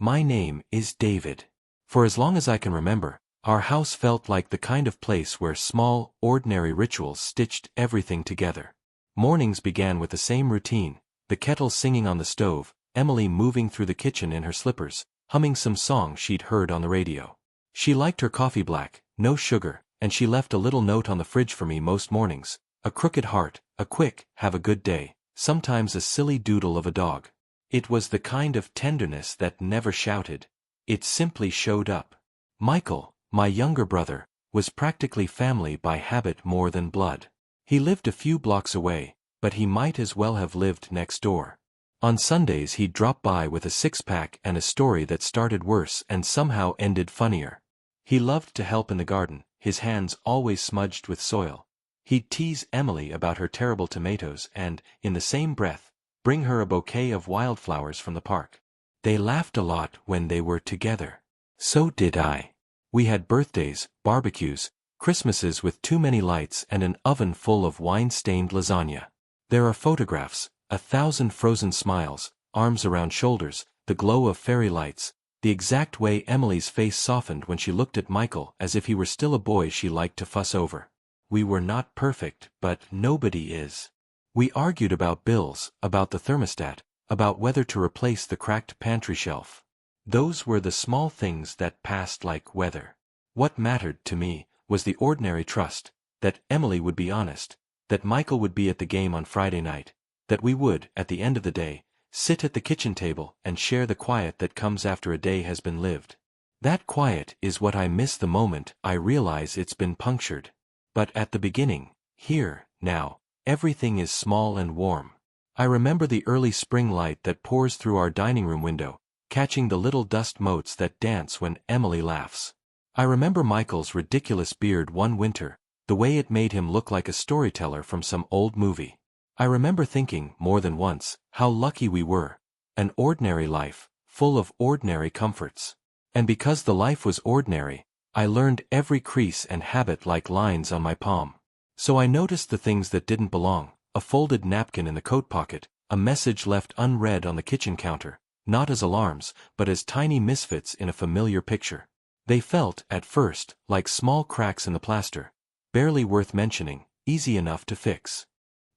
My name is David. For as long as I can remember, our house felt like the kind of place where small, ordinary rituals stitched everything together. Mornings began with the same routine, the kettle singing on the stove, Emily moving through the kitchen in her slippers, humming some song she'd heard on the radio. She liked her coffee black, no sugar, and she left a little note on the fridge for me most mornings, a crooked heart, a quick, have a good day, sometimes a silly doodle of a dog. It was the kind of tenderness that never shouted. It simply showed up. Michael, my younger brother, was practically family by habit more than blood. He lived a few blocks away, but he might as well have lived next door. On Sundays he'd drop by with a six-pack and a story that started worse and somehow ended funnier. He loved to help in the garden, his hands always smudged with soil. He'd tease Emily about her terrible tomatoes and, in the same breath, bring her a bouquet of wildflowers from the park. They laughed a lot when they were together. So did I. We had birthdays, barbecues, Christmases with too many lights and an oven full of wine-stained lasagna. There are photographs, 1,000 frozen smiles, arms around shoulders, the glow of fairy lights, the exact way Emily's face softened when she looked at Michael as if he were still a boy she liked to fuss over. We were not perfect, but nobody is. We argued about bills, about the thermostat, about whether to replace the cracked pantry shelf. Those were the small things that passed like weather. What mattered to me was the ordinary trust, that Emily would be honest, that Michael would be at the game on Friday night, that we would, at the end of the day, sit at the kitchen table and share the quiet that comes after a day has been lived. That quiet is what I miss the moment I realize it's been punctured. But at the beginning, here, now, everything is small and warm. I remember the early spring light that pours through our dining room window, catching the little dust motes that dance when Emily laughs. I remember Michael's ridiculous beard one winter, the way it made him look like a storyteller from some old movie. I remember thinking, more than once, how lucky we were. An ordinary life, full of ordinary comforts. And because the life was ordinary, I learned every crease and habit like lines on my palm. So I noticed the things that didn't belong, a folded napkin in the coat pocket, a message left unread on the kitchen counter, not as alarms, but as tiny misfits in a familiar picture. They felt, at first, like small cracks in the plaster, barely worth mentioning, easy enough to fix.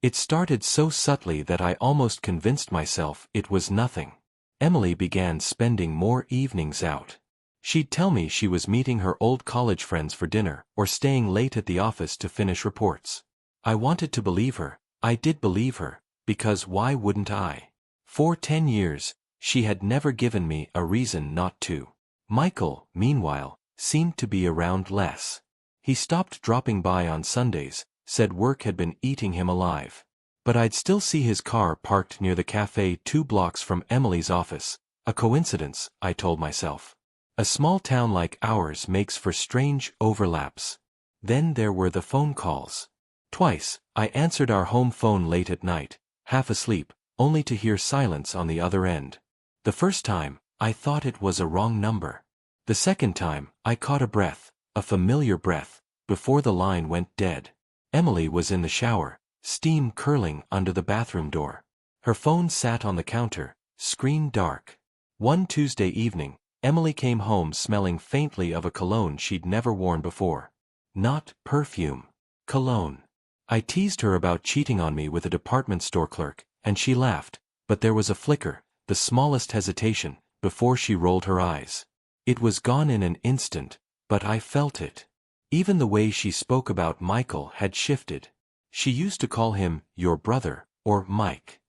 It started so subtly that I almost convinced myself it was nothing. Emily began spending more evenings out. She'd tell me she was meeting her old college friends for dinner or staying late at the office to finish reports. I wanted to believe her. I did believe her, because why wouldn't I? For 10 years, she had never given me a reason not to. Michael, meanwhile, seemed to be around less. He stopped dropping by on Sundays, said work had been eating him alive. But I'd still see his car parked near the cafe 2 blocks from Emily's office. A coincidence, I told myself. A small town like ours makes for strange overlaps. Then there were the phone calls. Twice, I answered our home phone late at night, half asleep, only to hear silence on the other end. The first time, I thought it was a wrong number. The second time, I caught a breath, a familiar breath, before the line went dead. Emily was in the shower, steam curling under the bathroom door. Her phone sat on the counter, screen dark. One Tuesday evening, Emily came home smelling faintly of a cologne she'd never worn before. Not perfume. Cologne. I teased her about cheating on me with a department store clerk, and she laughed, but there was a flicker, the smallest hesitation, before she rolled her eyes. It was gone in an instant, but I felt it. Even the way she spoke about Michael had shifted. She used to call him, your brother, or Mike.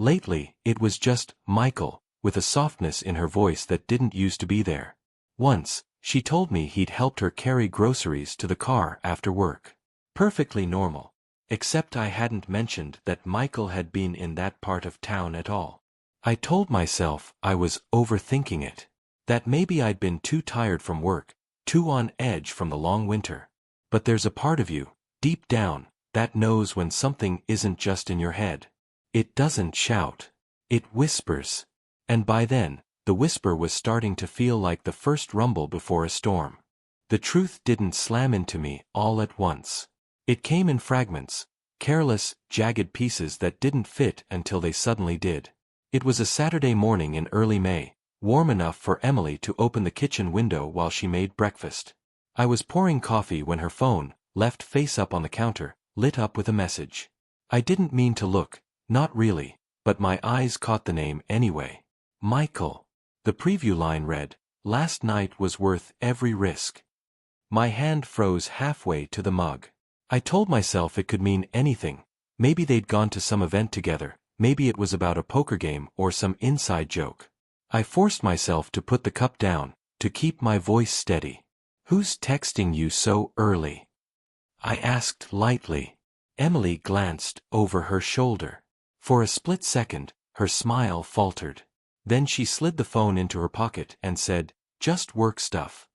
Lately, it was just, Michael, with a softness in her voice that didn't used to be there. Once, she told me he'd helped her carry groceries to the car after work. Perfectly normal. Except I hadn't mentioned that Michael had been in that part of town at all. I told myself I was overthinking it. That maybe I'd been too tired from work, too on edge from the long winter. But there's a part of you, deep down, that knows when something isn't just in your head. It doesn't shout. It whispers. And by then, the whisper was starting to feel like the first rumble before a storm. The truth didn't slam into me all at once. It came in fragments, careless, jagged pieces that didn't fit until they suddenly did. It was a Saturday morning in early May, warm enough for Emily to open the kitchen window while she made breakfast. I was pouring coffee when her phone, left face up on the counter, lit up with a message. I didn't mean to look, not really, but my eyes caught the name anyway. Michael. The preview line read, "Last night was worth every risk." My hand froze halfway to the mug. I told myself it could mean anything. Maybe they'd gone to some event together, maybe it was about a poker game or some inside joke. I forced myself to put the cup down, to keep my voice steady. "Who's texting you so early?" I asked lightly. Emily glanced over her shoulder. For a split second, her smile faltered. Then she slid the phone into her pocket and said, "Just work stuff."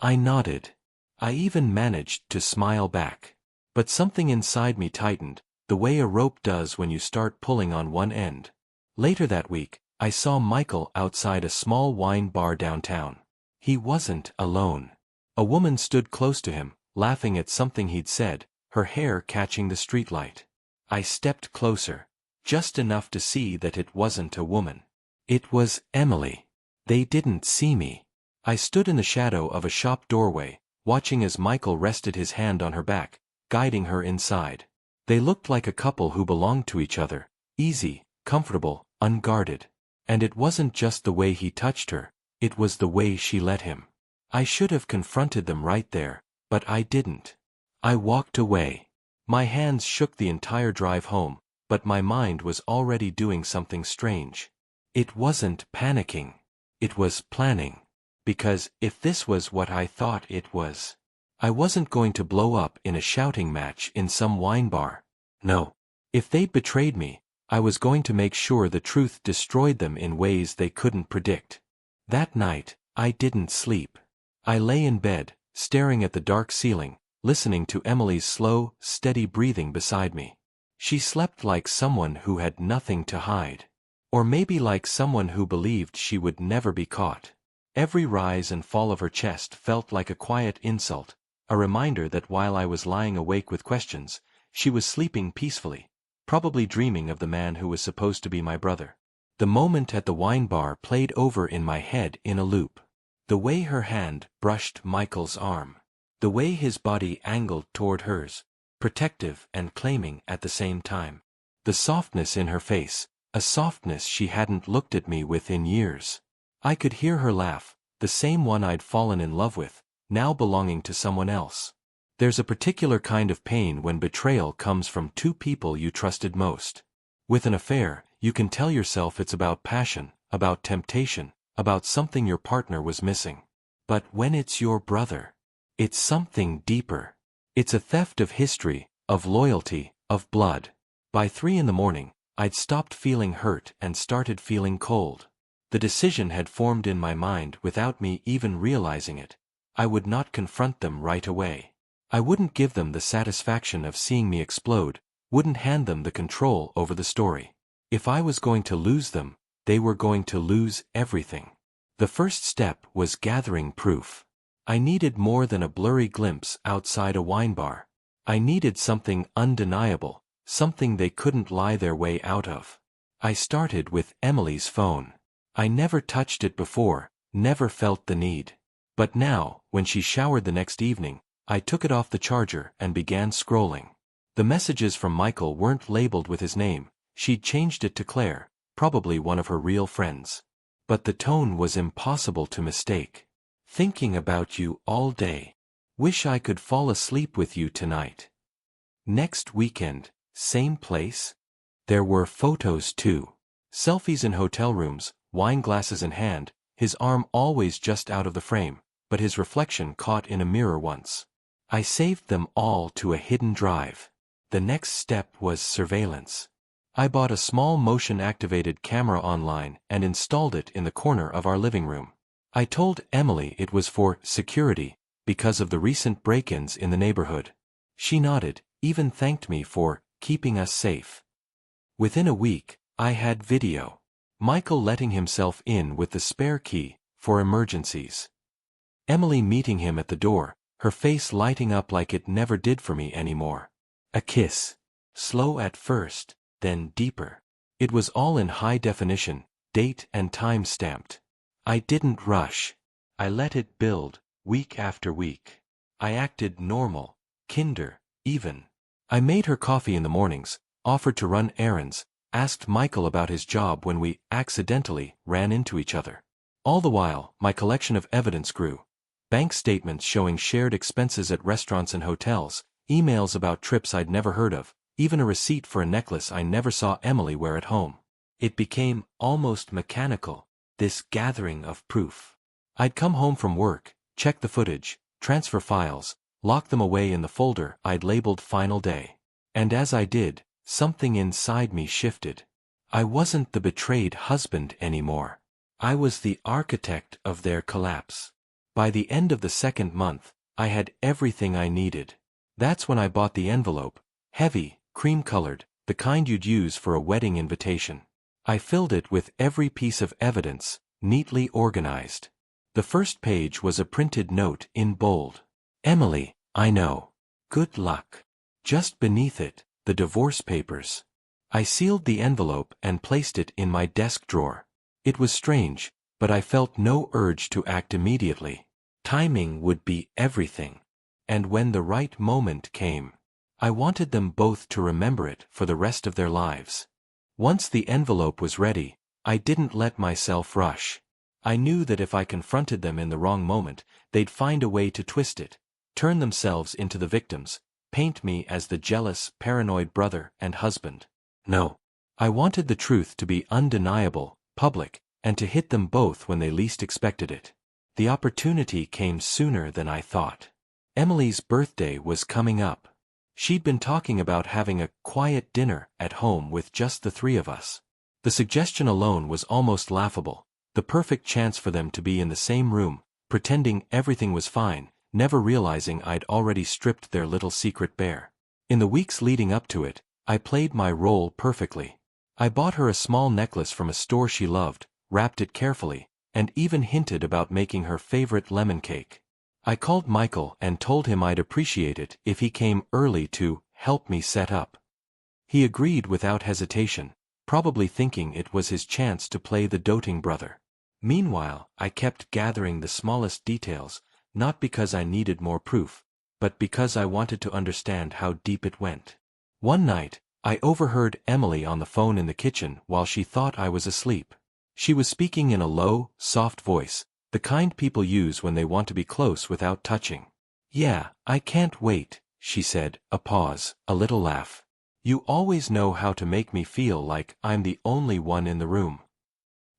I nodded. I even managed to smile back. But something inside me tightened, the way a rope does when you start pulling on one end. Later that week, I saw Michael outside a small wine bar downtown. He wasn't alone. A woman stood close to him, laughing at something he'd said, her hair catching the streetlight. I stepped closer, just enough to see that it wasn't a woman. It was Emily. They didn't see me. I stood in the shadow of a shop doorway, watching as Michael rested his hand on her back, guiding her inside. They looked like a couple who belonged to each other, easy, comfortable, unguarded. And it wasn't just the way he touched her, it was the way she let him. I should have confronted them right there, but I didn't. I walked away. My hands shook the entire drive home, but my mind was already doing something strange. It wasn't panicking. It was planning. Because, if this was what I thought it was, I wasn't going to blow up in a shouting match in some wine bar. No. If they'd betrayed me, I was going to make sure the truth destroyed them in ways they couldn't predict. That night, I didn't sleep. I lay in bed, staring at the dark ceiling, listening to Emily's slow, steady breathing beside me. She slept like someone who had nothing to hide. Or maybe like someone who believed she would never be caught. Every rise and fall of her chest felt like a quiet insult, a reminder that while I was lying awake with questions, she was sleeping peacefully, probably dreaming of the man who was supposed to be my brother. The moment at the wine bar played over in my head in a loop. The way her hand brushed Michael's arm. The way his body angled toward hers, protective and claiming at the same time. The softness in her face, a softness she hadn't looked at me with in years. I could hear her laugh, the same one I'd fallen in love with, now belonging to someone else. There's a particular kind of pain when betrayal comes from two people you trusted most. With an affair, you can tell yourself it's about passion, about temptation, about something your partner was missing. But when it's your brother, it's something deeper. It's a theft of history, of loyalty, of blood. By 3 a.m, I'd stopped feeling hurt and started feeling cold. The decision had formed in my mind without me even realizing it. I would not confront them right away. I wouldn't give them the satisfaction of seeing me explode, wouldn't hand them the control over the story. If I was going to lose them, they were going to lose everything. The first step was gathering proof. I needed more than a blurry glimpse outside a wine bar. I needed something undeniable, something they couldn't lie their way out of. I started with Emily's phone. I never touched it before, never felt the need. But now, when she showered the next evening, I took it off the charger and began scrolling. The messages from Michael weren't labeled with his name, she'd changed it to Claire, probably one of her real friends. But the tone was impossible to mistake. Thinking about you all day. Wish I could fall asleep with you tonight. Next weekend, same place? There were photos too. Selfies in hotel rooms, wine glasses in hand, his arm always just out of the frame, but his reflection caught in a mirror once. I saved them all to a hidden drive. The next step was surveillance. I bought a small motion-activated camera online and installed it in the corner of our living room. I told Emily it was for security, because of the recent break-ins in the neighborhood. She nodded, even thanked me for keeping us safe. Within a week, I had video. Michael letting himself in with the spare key, for emergencies. Emily meeting him at the door, her face lighting up like it never did for me anymore. A kiss. Slow at first, then deeper. It was all in high definition, date and time stamped. I didn't rush. I let it build, week after week. I acted normal, kinder, even. I made her coffee in the mornings, offered to run errands, asked Michael about his job when we accidentally ran into each other. All the while, my collection of evidence grew. Bank statements showing shared expenses at restaurants and hotels, emails about trips I'd never heard of, even a receipt for a necklace I never saw Emily wear at home. It became almost mechanical, this gathering of proof. I'd come home from work, check the footage, transfer files, lock them away in the folder I'd labeled Final Day. And as I did, something inside me shifted. I wasn't the betrayed husband anymore. I was the architect of their collapse. By the end of the second month, I had everything I needed. That's when I bought the envelope, heavy, cream-colored, the kind you'd use for a wedding invitation. I filled it with every piece of evidence, neatly organized. The first page was a printed note in bold. Emily, I know. Good luck. Just beneath it, the divorce papers. I sealed the envelope and placed it in my desk drawer. It was strange, but I felt no urge to act immediately. Timing would be everything. And when the right moment came, I wanted them both to remember it for the rest of their lives. Once the envelope was ready, I didn't let myself rush. I knew that if I confronted them in the wrong moment, they'd find a way to twist it, turn themselves into the victims, paint me as the jealous, paranoid brother and husband. No. I wanted the truth to be undeniable, public, and to hit them both when they least expected it. The opportunity came sooner than I thought. Emily's birthday was coming up. She'd been talking about having a quiet dinner at home with just the three of us. The suggestion alone was almost laughable, the perfect chance for them to be in the same room, pretending everything was fine, never realizing I'd already stripped their little secret bare. In the weeks leading up to it, I played my role perfectly. I bought her a small necklace from a store she loved, wrapped it carefully, and even hinted about making her favorite lemon cake. I called Michael and told him I'd appreciate it if he came early to help me set up. He agreed without hesitation, probably thinking it was his chance to play the doting brother. Meanwhile, I kept gathering the smallest details, not because I needed more proof, but because I wanted to understand how deep it went. One night, I overheard Emily on the phone in the kitchen while she thought I was asleep. She was speaking in a low, soft voice, the kind people use when they want to be close without touching. "Yeah, I can't wait," she said, a pause, a little laugh. "You always know how to make me feel like I'm the only one in the room."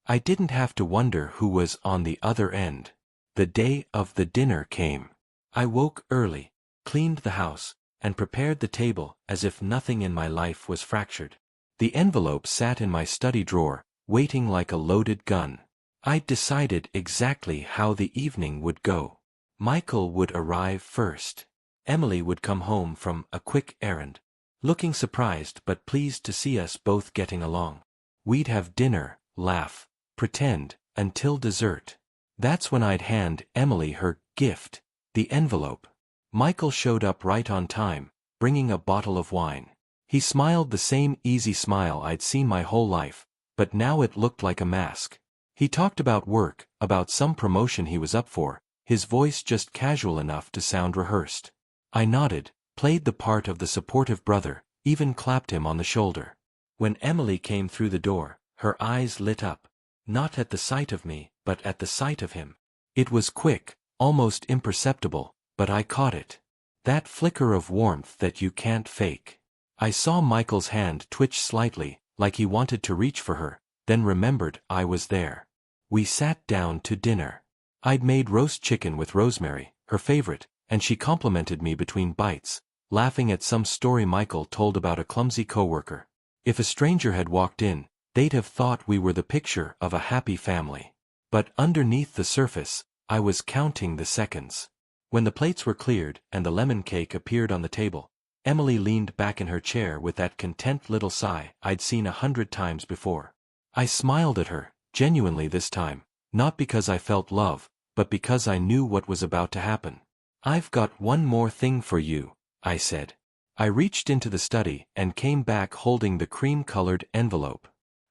I didn't have to wonder who was on the other end. The day of the dinner came. I woke early, cleaned the house, and prepared the table as if nothing in my life was fractured. The envelope sat in my study drawer, waiting like a loaded gun. I'd decided exactly how the evening would go. Michael would arrive first. Emily would come home from a quick errand, looking surprised but pleased to see us both getting along. We'd have dinner, laugh, pretend, until dessert. That's when I'd hand Emily her gift, the envelope. Michael showed up right on time, bringing a bottle of wine. He smiled the same easy smile I'd seen my whole life, but now it looked like a mask. He talked about work, about some promotion he was up for, his voice just casual enough to sound rehearsed. I nodded, played the part of the supportive brother, even clapped him on the shoulder. When Emily came through the door, her eyes lit up, not at the sight of me, but at the sight of him. It was quick, almost imperceptible, but I caught it. That flicker of warmth that you can't fake. I saw Michael's hand twitch slightly, like he wanted to reach for her, then remembered I was there. We sat down to dinner. I'd made roast chicken with rosemary, her favorite, and she complimented me between bites, laughing at some story Michael told about a clumsy coworker. If a stranger had walked in, they'd have thought we were the picture of a happy family. But underneath the surface, I was counting the seconds. When the plates were cleared and the lemon cake appeared on the table, Emily leaned back in her chair with that content little sigh I'd seen 100 times before. I smiled at her, genuinely this time, not because I felt love, but because I knew what was about to happen. "I've got one more thing for you," I said. I reached into the study and came back holding the cream-colored envelope.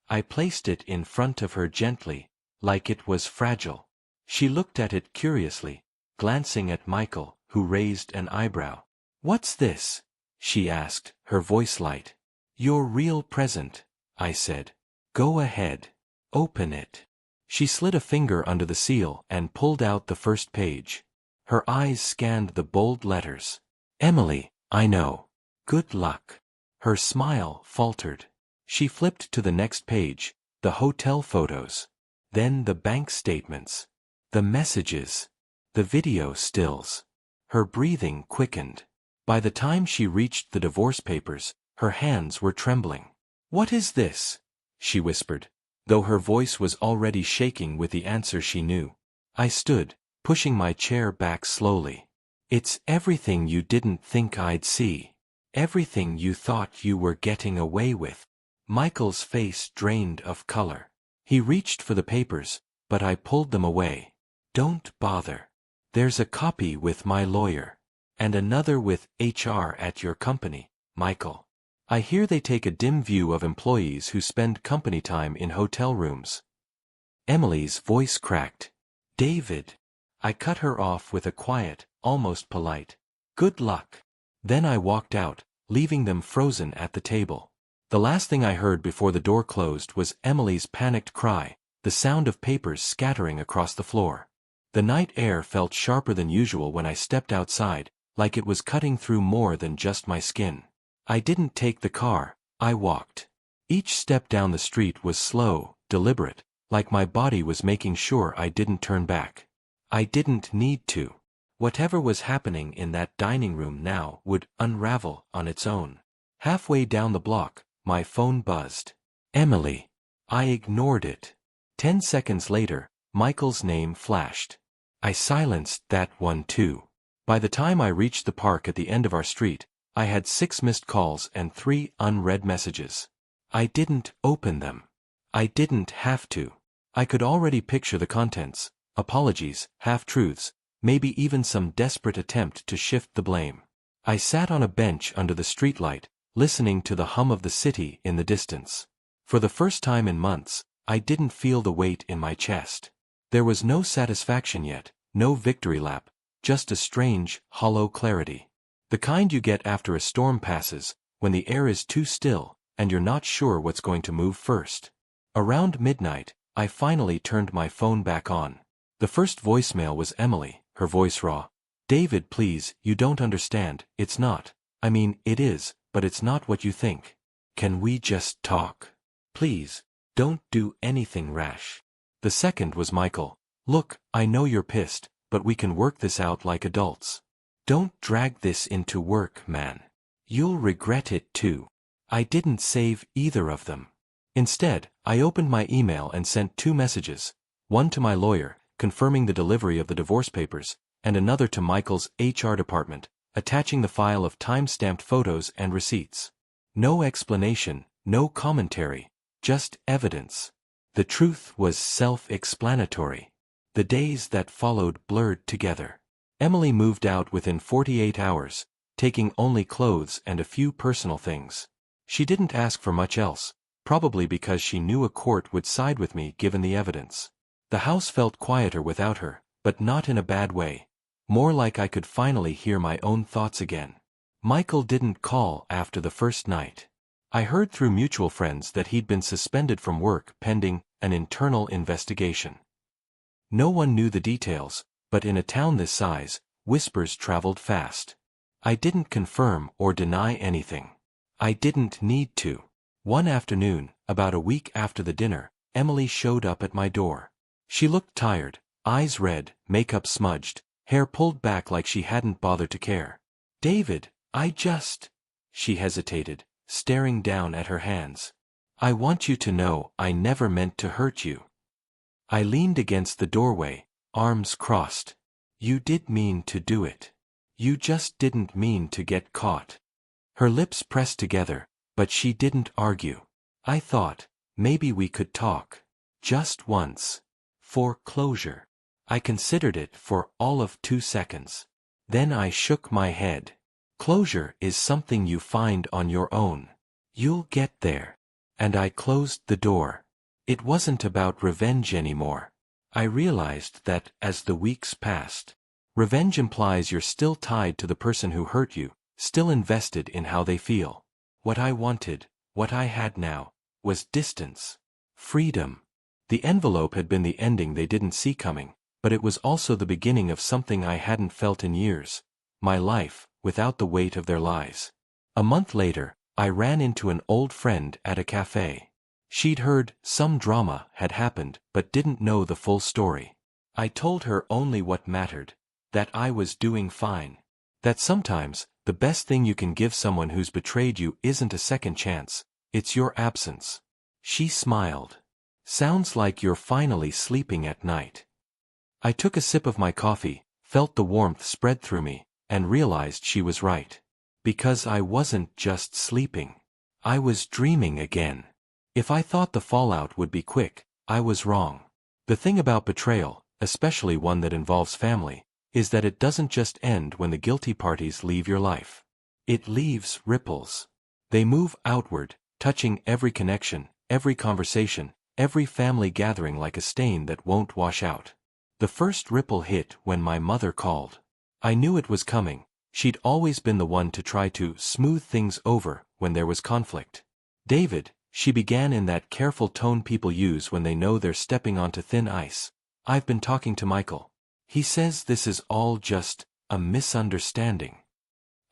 I placed it in front of her gently, like it was fragile. She looked at it curiously, glancing at Michael, who raised an eyebrow. "What's this?" she asked, her voice light. "Your real present," I said. "Go ahead. Open it." She slid a finger under the seal and pulled out the first page. Her eyes scanned the bold letters. "Emily, I know. Good luck." Her smile faltered. She flipped to the next page, the hotel photos. Then the bank statements. The messages. The video stills. Her breathing quickened. By the time she reached the divorce papers, her hands were trembling. "What is this?" she whispered, though her voice was already shaking with the answer she knew. I stood, pushing my chair back slowly. "It's everything you didn't think I'd see. Everything you thought you were getting away with." Michael's face drained of color. He reached for the papers, but I pulled them away. "Don't bother. There's a copy with my lawyer. And another with HR at your company, Michael. I hear they take a dim view of employees who spend company time in hotel rooms." Emily's voice cracked. "David." I cut her off with a quiet, almost polite, "Good luck." Then I walked out, leaving them frozen at the table. The last thing I heard before the door closed was Emily's panicked cry, the sound of papers scattering across the floor. The night air felt sharper than usual when I stepped outside, like it was cutting through more than just my skin. I didn't take the car, I walked. Each step down the street was slow, deliberate, like my body was making sure I didn't turn back. I didn't need to. Whatever was happening in that dining room now would unravel on its own. Halfway down the block, my phone buzzed. "Emily." I ignored it. 10 seconds later, Michael's name flashed. I silenced that one too. By the time I reached the park at the end of our street, I had 6 missed calls and 3 unread messages. I didn't open them. I didn't have to. I could already picture the contents: apologies, half-truths, maybe even some desperate attempt to shift the blame. I sat on a bench under the streetlight, listening to the hum of the city in the distance. For the first time in months, I didn't feel the weight in my chest. There was no satisfaction yet, no victory lap, just a strange, hollow clarity. The kind you get after a storm passes, when the air is too still, and you're not sure what's going to move first. Around midnight, I finally turned my phone back on. The first voicemail was Emily, her voice raw. "David, please, you don't understand, it's not. I mean, it is, but it's not what you think. Can we just talk? Please, don't do anything rash." The second was Michael. "Look, I know you're pissed, but we can work this out like adults. Don't drag this into work, man. You'll regret it too." I didn't save either of them. Instead, I opened my email and sent 2 messages, one to my lawyer, confirming the delivery of the divorce papers, and another to Michael's HR department, attaching the file of time-stamped photos and receipts. No explanation, no commentary, just evidence. The truth was self-explanatory. The days that followed blurred together. Emily moved out within 48 hours, taking only clothes and a few personal things. She didn't ask for much else, probably because she knew a court would side with me given the evidence. The house felt quieter without her, but not in a bad way. More like I could finally hear my own thoughts again. Michael didn't call after the first night. I heard through mutual friends that he'd been suspended from work pending an internal investigation. No one knew the details, but in a town this size, whispers traveled fast. I didn't confirm or deny anything. I didn't need to. One afternoon, about a week after the dinner, Emily showed up at my door. She looked tired, eyes red, makeup smudged, hair pulled back like she hadn't bothered to care. "David, she hesitated, staring down at her hands. "I want you to know I never meant to hurt you." I leaned against the doorway, arms crossed. "You did mean to do it. You just didn't mean to get caught." Her lips pressed together, but she didn't argue. I thought, maybe we could talk. Just once. For closure. I considered it for all of 2 seconds. Then I shook my head. "Closure is something you find on your own. You'll get there." And I closed the door. It wasn't about revenge anymore. I realized that, as the weeks passed, revenge implies you're still tied to the person who hurt you, still invested in how they feel. What I wanted, what I had now, was distance. Freedom. The envelope had been the ending they didn't see coming, but it was also the beginning of something I hadn't felt in years. My life, without the weight of their lies. A month later, I ran into an old friend at a cafe. She'd heard some drama had happened but didn't know the full story. I told her only what mattered, that I was doing fine. That sometimes, the best thing you can give someone who's betrayed you isn't a second chance, it's your absence. She smiled. Sounds like you're finally sleeping at night. I took a sip of my coffee, felt the warmth spread through me, and realized she was right. Because I wasn't just sleeping. I was dreaming again. If I thought the fallout would be quick, I was wrong. The thing about betrayal, especially one that involves family, is that it doesn't just end when the guilty parties leave your life. It leaves ripples. They move outward, touching every connection, every conversation, every family gathering like a stain that won't wash out. The first ripple hit when my mother called. I knew it was coming. She'd always been the one to try to smooth things over when there was conflict. "David," she began in that careful tone people use when they know they're stepping onto thin ice, "I've been talking to Michael. He says this is all just a misunderstanding."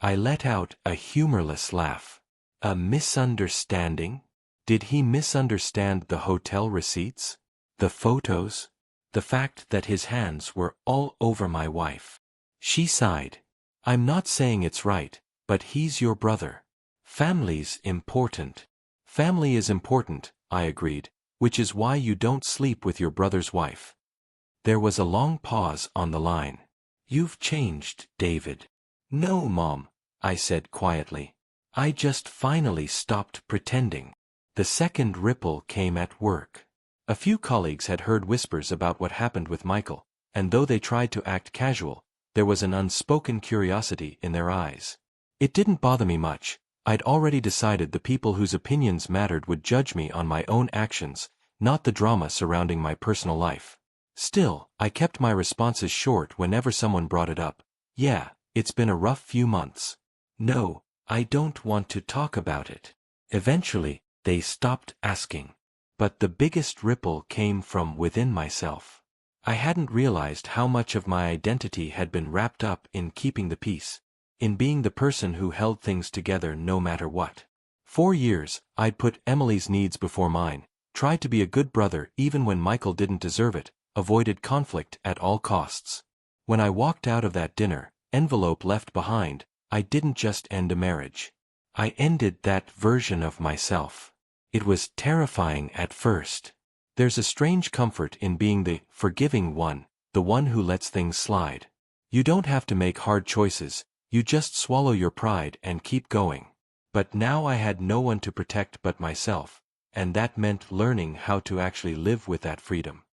I let out a humorless laugh. A misunderstanding? Did he misunderstand the hotel receipts? The photos? The fact that his hands were all over my wife? She sighed. "I'm not saying it's right, but he's your brother. Family's important." "Family is important," I agreed, "which is why you don't sleep with your brother's wife." There was a long pause on the line. "You've changed, David." "No, Mom," I said quietly. "I just finally stopped pretending." The second ripple came at work. A few colleagues had heard whispers about what happened with Michael, and though they tried to act casual, there was an unspoken curiosity in their eyes. It didn't bother me much. I'd already decided the people whose opinions mattered would judge me on my own actions, not the drama surrounding my personal life. Still, I kept my responses short whenever someone brought it up. "Yeah, it's been a rough few months." "No, I don't want to talk about it." Eventually, they stopped asking. But the biggest ripple came from within myself. I hadn't realized how much of my identity had been wrapped up in keeping the peace, in being the person who held things together no matter what. 4 years, I'd put Emily's needs before mine, tried to be a good brother even when Michael didn't deserve it, avoided conflict at all costs. When I walked out of that dinner, envelope left behind, I didn't just end a marriage. I ended that version of myself. It was terrifying at first. There's a strange comfort in being the forgiving one, the one who lets things slide. You don't have to make hard choices, you just swallow your pride and keep going. But now I had no one to protect but myself, and that meant learning how to actually live with that freedom.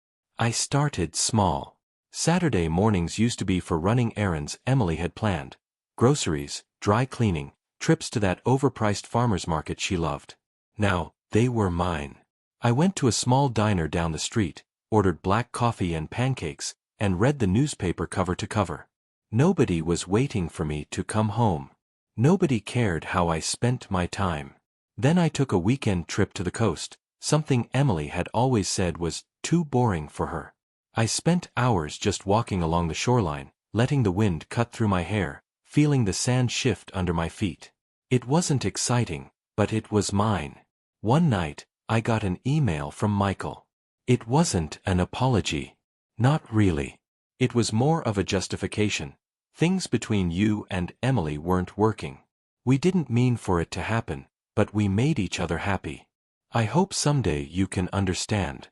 I started small. Saturday mornings used to be for running errands Emily had planned. Groceries, dry cleaning, trips to that overpriced farmer's market she loved. Now, they were mine. I went to a small diner down the street, ordered black coffee and pancakes, and read the newspaper cover to cover. Nobody was waiting for me to come home. Nobody cared how I spent my time. Then I took a weekend trip to the coast, something Emily had always said was too boring for her. I spent hours just walking along the shoreline, letting the wind cut through my hair, feeling the sand shift under my feet. It wasn't exciting, but it was mine. One night, I got an email from Michael. It wasn't an apology. Not really. It was more of a justification. Things between you and Emily weren't working. We didn't mean for it to happen, but we made each other happy. I hope someday you can understand.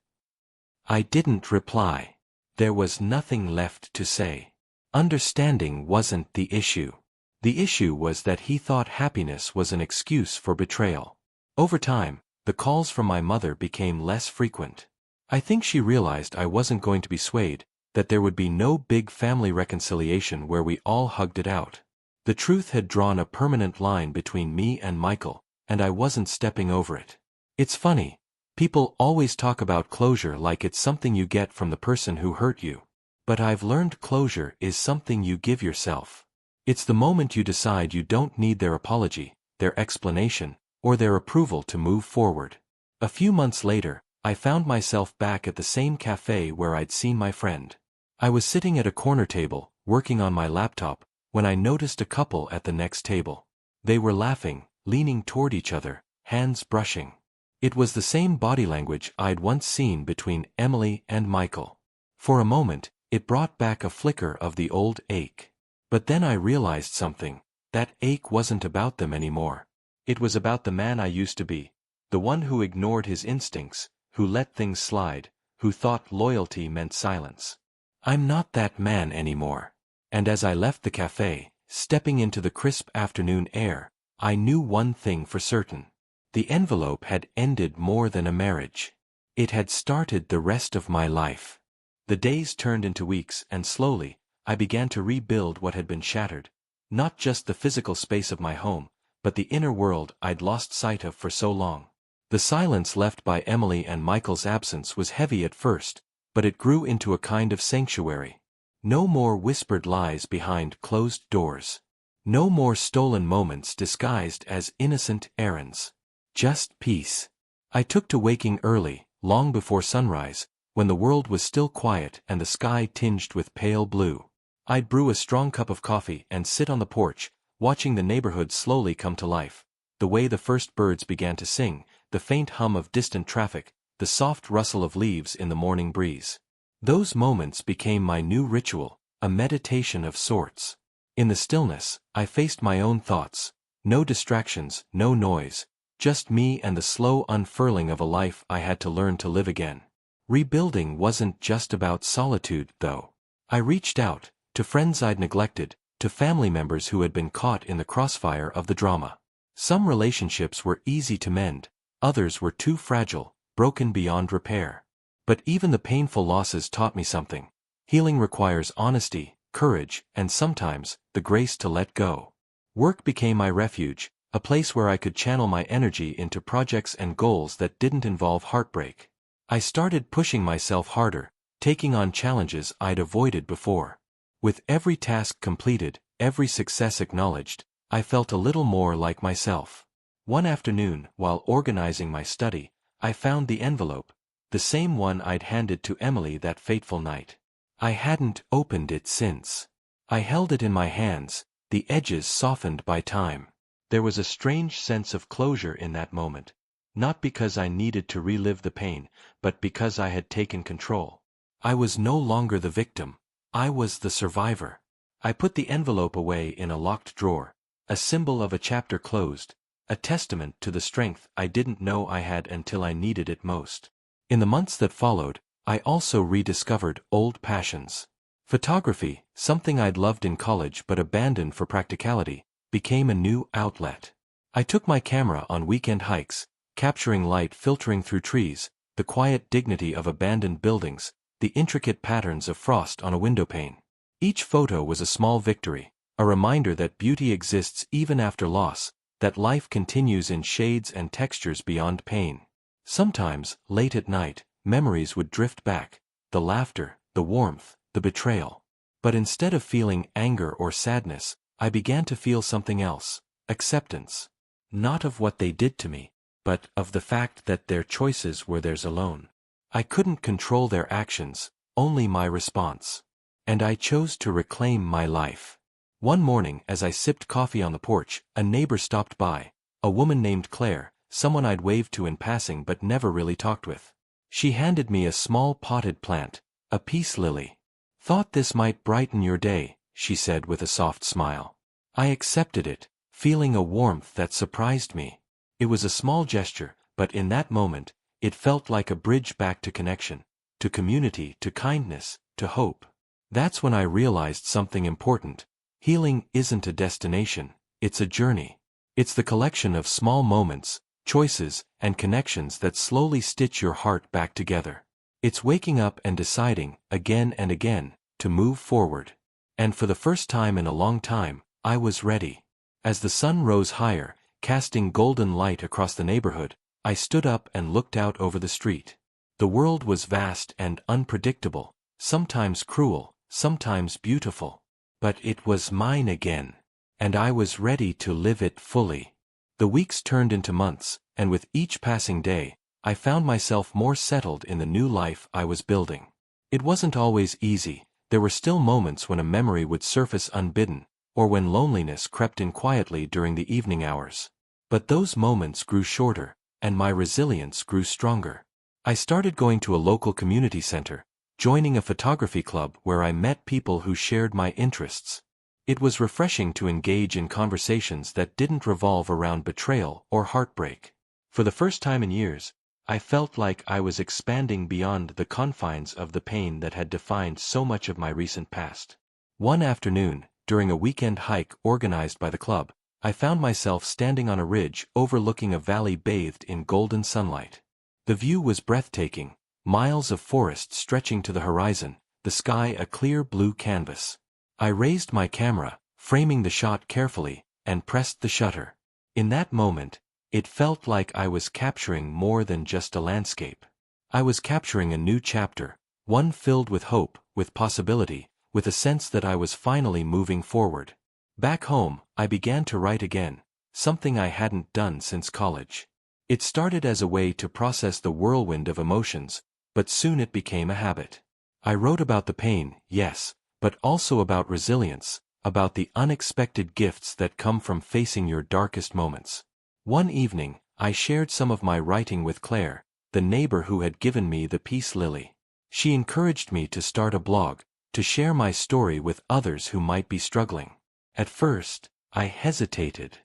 I didn't reply. There was nothing left to say. Understanding wasn't the issue. The issue was that he thought happiness was an excuse for betrayal. Over time, the calls from my mother became less frequent. I think she realized I wasn't going to be swayed, that there would be no big family reconciliation where we all hugged it out. The truth had drawn a permanent line between me and Michael, and I wasn't stepping over it. It's funny, People always talk about closure like it's something you get from the person who hurt you. But I've learned closure is something you give yourself. It's the moment you decide you don't need their apology, their explanation, or their approval to move forward. A few months later, I found myself back at the same cafe where I'd seen my friend. I was sitting at a corner table, working on my laptop, when I noticed a couple at the next table. They were laughing, leaning toward each other, hands brushing. It was the same body language I'd once seen between Emily and Michael. For a moment, it brought back a flicker of the old ache. But then I realized something. That ache wasn't about them anymore. It was about the man I used to be. The one who ignored his instincts, who let things slide, who thought loyalty meant silence. I'm not that man anymore. And as I left the cafe, stepping into the crisp afternoon air, I knew one thing for certain. The envelope had ended more than a marriage. It had started the rest of my life. The days turned into weeks, and slowly, I began to rebuild what had been shattered. Not just the physical space of my home, but the inner world I'd lost sight of for so long. The silence left by Emily and Michael's absence was heavy at first, but it grew into a kind of sanctuary. No more whispered lies behind closed doors. No more stolen moments disguised as innocent errands. Just peace. I took to waking early, long before sunrise, when the world was still quiet and the sky tinged with pale blue. I'd brew a strong cup of coffee and sit on the porch, watching the neighborhood slowly come to life. The way the first birds began to sing, the faint hum of distant traffic, the soft rustle of leaves in the morning breeze. Those moments became my new ritual, a meditation of sorts. In the stillness, I faced my own thoughts. No distractions, no noise, just me and the slow unfurling of a life I had to learn to live again. Rebuilding wasn't just about solitude, though. I reached out, to friends I'd neglected, to family members who had been caught in the crossfire of the drama. Some relationships were easy to mend, others were too fragile, broken beyond repair. But even the painful losses taught me something. Healing requires honesty, courage, and sometimes, the grace to let go. Work became my refuge, a place where I could channel my energy into projects and goals that didn't involve heartbreak. I started pushing myself harder, taking on challenges I'd avoided before. With every task completed, every success acknowledged, I felt a little more like myself. One afternoon, while organizing my study, I found the envelope, the same one I'd handed to Emily that fateful night. I hadn't opened it since. I held it in my hands, the edges softened by time. There was a strange sense of closure in that moment. Not because I needed to relive the pain, but because I had taken control. I was no longer the victim. I was the survivor. I put the envelope away in a locked drawer, a symbol of a chapter closed, a testament to the strength I didn't know I had until I needed it most. In the months that followed, I also rediscovered old passions. Photography, something I'd loved in college but abandoned for practicality, became a new outlet. I took my camera on weekend hikes, capturing light filtering through trees, the quiet dignity of abandoned buildings, the intricate patterns of frost on a windowpane. Each photo was a small victory, a reminder that beauty exists even after loss, that life continues in shades and textures beyond pain. Sometimes, late at night, memories would drift back, the laughter, the warmth, the betrayal. But instead of feeling anger or sadness, I began to feel something else, acceptance. Not of what they did to me, but of the fact that their choices were theirs alone. I couldn't control their actions, only my response. And I chose to reclaim my life. One morning as I sipped coffee on the porch, a neighbor stopped by, a woman named Claire, someone I'd waved to in passing but never really talked with. She handed me a small potted plant, a peace lily. "Thought this might brighten your day," she said with a soft smile. I accepted it, feeling a warmth that surprised me. It was a small gesture, but in that moment, it felt like a bridge back to connection, to community, to kindness, to hope. That's when I realized something important. Healing isn't a destination, it's a journey. It's the collection of small moments, choices, and connections that slowly stitch your heart back together. It's waking up and deciding, again and again, to move forward. And for the first time in a long time, I was ready. As the sun rose higher, casting golden light across the neighborhood, I stood up and looked out over the street. The world was vast and unpredictable, sometimes cruel, sometimes beautiful. But it was mine again. And I was ready to live it fully. The weeks turned into months, and with each passing day, I found myself more settled in the new life I was building. It wasn't always easy. There were still moments when a memory would surface unbidden, or when loneliness crept in quietly during the evening hours. But those moments grew shorter, and my resilience grew stronger. I started going to a local community center, joining a photography club where I met people who shared my interests. It was refreshing to engage in conversations that didn't revolve around betrayal or heartbreak. For the first time in years, I felt like I was expanding beyond the confines of the pain that had defined so much of my recent past. One afternoon, during a weekend hike organized by the club, I found myself standing on a ridge overlooking a valley bathed in golden sunlight. The view was breathtaking, miles of forest stretching to the horizon, the sky a clear blue canvas. I raised my camera, framing the shot carefully, and pressed the shutter. In that moment, it felt like I was capturing more than just a landscape. I was capturing a new chapter, one filled with hope, with possibility, with a sense that I was finally moving forward. Back home, I began to write again, something I hadn't done since college. It started as a way to process the whirlwind of emotions, but soon it became a habit. I wrote about the pain, yes, but also about resilience, about the unexpected gifts that come from facing your darkest moments. One evening, I shared some of my writing with Claire, the neighbor who had given me the peace lily. She encouraged me to start a blog, to share my story with others who might be struggling. At first, I hesitated.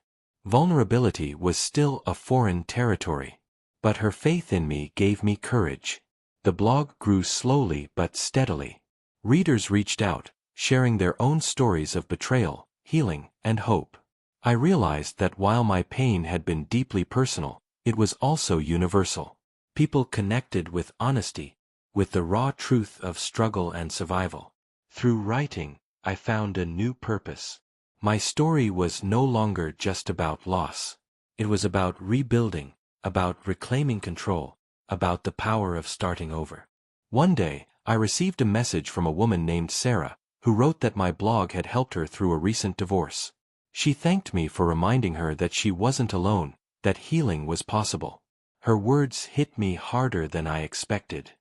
Vulnerability was still a foreign territory. But her faith in me gave me courage. The blog grew slowly but steadily. Readers reached out, sharing their own stories of betrayal, healing, and hope. I realized that while my pain had been deeply personal, it was also universal. People connected with honesty, with the raw truth of struggle and survival. Through writing, I found a new purpose. My story was no longer just about loss. It was about rebuilding, about reclaiming control, about the power of starting over. One day, I received a message from a woman named Sarah, who wrote that my blog had helped her through a recent divorce. She thanked me for reminding her that she wasn't alone, that healing was possible. Her words hit me harder than I expected.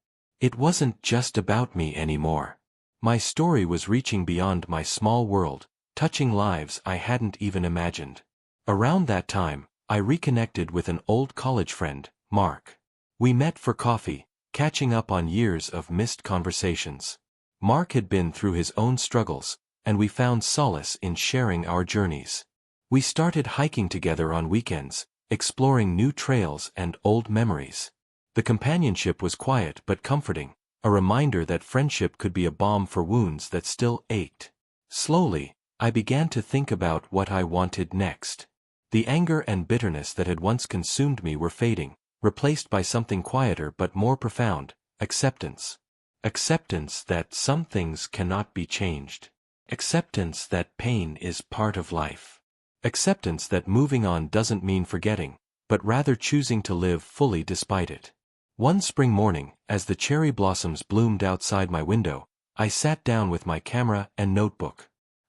It wasn't just about me anymore. My story was reaching beyond my small world, touching lives I hadn't even imagined. Around that time, I reconnected with an old college friend, Mark. We met for coffee, catching up on years of missed conversations. Mark had been through his own struggles, and we found solace in sharing our journeys. We started hiking together on weekends, exploring new trails and old memories. The companionship was quiet but comforting, a reminder that friendship could be a balm for wounds that still ached. Slowly, I began to think about what I wanted next. The anger and bitterness that had once consumed me were fading, replaced by something quieter but more profound, acceptance. Acceptance that some things cannot be changed. Acceptance that pain is part of life. Acceptance that moving on doesn't mean forgetting, but rather choosing to live fully despite it. One spring morning, as the cherry blossoms bloomed outside my window, I sat down with my camera and notebook.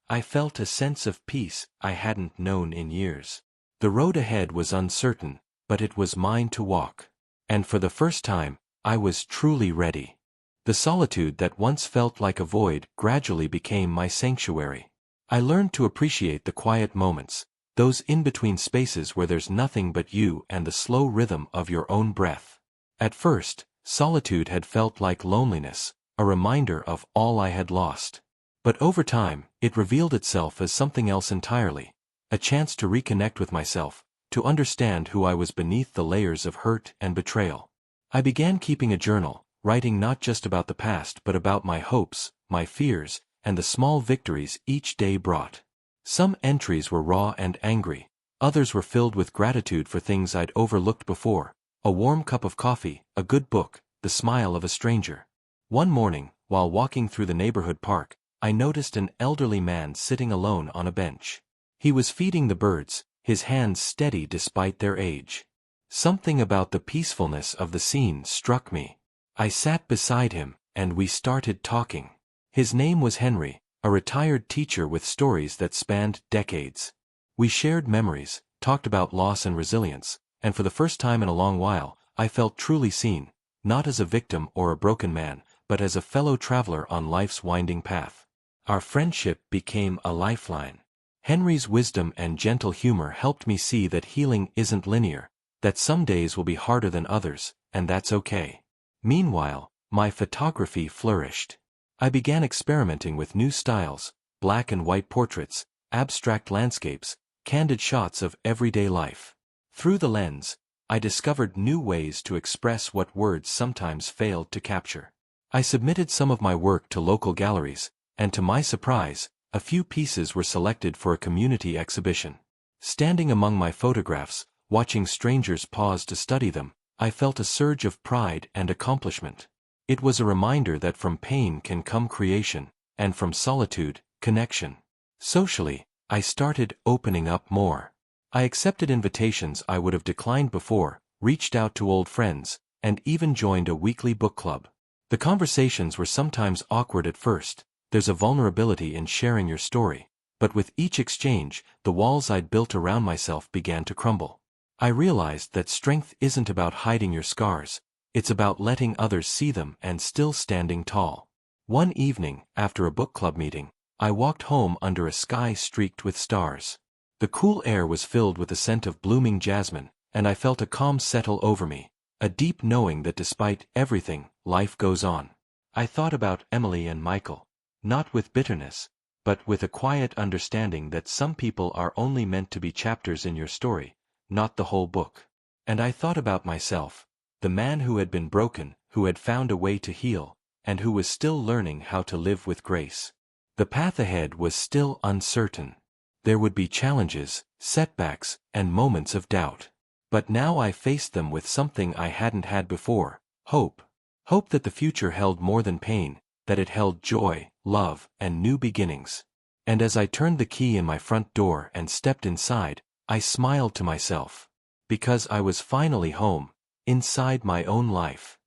I felt a sense of peace I hadn't known in years. The road ahead was uncertain, but it was mine to walk. And for the first time, I was truly ready. The solitude that once felt like a void gradually became my sanctuary. I learned to appreciate the quiet moments, those in-between spaces where there's nothing but you and the slow rhythm of your own breath. At first, solitude had felt like loneliness, a reminder of all I had lost. But over time, it revealed itself as something else entirely, a chance to reconnect with myself, to understand who I was beneath the layers of hurt and betrayal. I began keeping a journal, writing not just about the past but about my hopes, my fears, and the small victories each day brought. Some entries were raw and angry, others were filled with gratitude for things I'd overlooked before, a warm cup of coffee, a good book, the smile of a stranger. One morning, while walking through the neighborhood park, I noticed an elderly man sitting alone on a bench. He was feeding the birds, his hands steady despite their age. Something about the peacefulness of the scene struck me. I sat beside him, and we started talking. His name was Henry, a retired teacher with stories that spanned decades. We shared memories, talked about loss and resilience, and for the first time in a long while, I felt truly seen, not as a victim or a broken man, but as a fellow traveler on life's winding path. Our friendship became a lifeline. Henry's wisdom and gentle humor helped me see that healing isn't linear, that some days will be harder than others, and that's okay. Meanwhile, my photography flourished. I began experimenting with new styles, black and white portraits, abstract landscapes, candid shots of everyday life. Through the lens, I discovered new ways to express what words sometimes failed to capture. I submitted some of my work to local galleries, and to my surprise, a few pieces were selected for a community exhibition. Standing among my photographs, watching strangers pause to study them, I felt a surge of pride and accomplishment. It was a reminder that from pain can come creation, and from solitude, connection. Socially, I started opening up more. I accepted invitations I would have declined before, reached out to old friends, and even joined a weekly book club. The conversations were sometimes awkward at first. There's a vulnerability in sharing your story, but with each exchange, the walls I'd built around myself began to crumble. I realized that strength isn't about hiding your scars, it's about letting others see them and still standing tall. One evening, after a book club meeting, I walked home under a sky streaked with stars. The cool air was filled with the scent of blooming jasmine, and I felt a calm settle over me, a deep knowing that despite everything, life goes on. I thought about Emily and Michael, not with bitterness, but with a quiet understanding that some people are only meant to be chapters in your story, not the whole book. And I thought about myself, the man who had been broken, who had found a way to heal, and who was still learning how to live with grace. The path ahead was still uncertain. There would be challenges, setbacks, and moments of doubt. But now I faced them with something I hadn't had before, hope. Hope that the future held more than pain, that it held joy, love, and new beginnings. And as I turned the key in my front door and stepped inside, I smiled to myself. Because I was finally home, inside my own life.